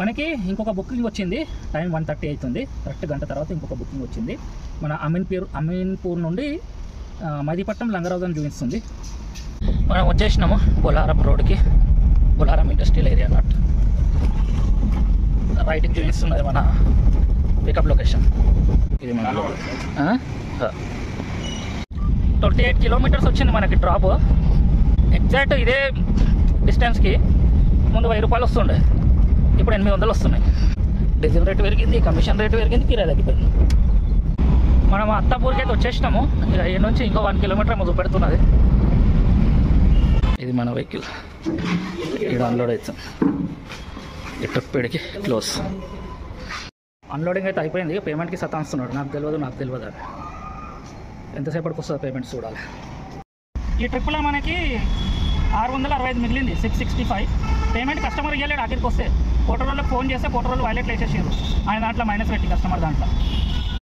మనకి ఇంకొక బుకింగ్ వచ్చింది. టైం 1:30 అవుతుంది. కరెక్ట్ గంట తర్వాత ఇంకొక బుకింగ్ వచ్చింది. మన అమీన్పూర్ నుండి మదిపట్నం లంగరాజుని చూపిస్తుంది. మనం వచ్చేసినాము బొలారం రోడ్కి. బొలారం ఇండస్ట్రియల్ ఏరియా అన్నట్టు. రైట్కి చూపిస్తున్నది మన పికప్ లొకేషన్. ఇది మన 28 కిలోమీటర్స్ వచ్చింది మనకి డ్రాప్. ఎగ్జాక్ట్ ఇదే డిస్టెన్స్కి ముందు 1000 రూపాయలు వస్తుండే, ఇప్పుడు 800 వస్తున్నాయి. డీజిల్ రేటు పెరిగింది, కమిషన్ రేటు పెరిగింది, కిరాయి తగ్గిపోయింది. మనం అత్తాపూర్కి అయితే వచ్చేసినాము. ఇక ఈ నుంచి ఇంకో 1 కిలోమీటర్ ఏమో చూపెడుతున్నది. ఇది మన వెహికల్. ఇక్కడ అన్లోడ్ అవుతాం. ఈ ట్రిప్కి క్లోజ్. అన్లోడింగ్ అయితే అయిపోయింది. పేమెంట్కి సతాయిస్తున్నాడు. నాకు తెలియదు అని. ఎంతసేపటికి వస్తుంది పేమెంట్ చూడాలి. ఈ ట్రిప్లో మనకి 665 మిగిలింది. 665 పేమెంట్ కస్టమర్ ఇవ్వలేడు. ఆఖరికి వస్తే కోటర్ వాళ్ళకి ఫోన్ చేస్తే కోటర్ వాళ్ళు వైలెట్లు వేసేసారు. ఆయన దాంట్లో మైనస్ పెట్టి కస్టమర్ దాంట్లో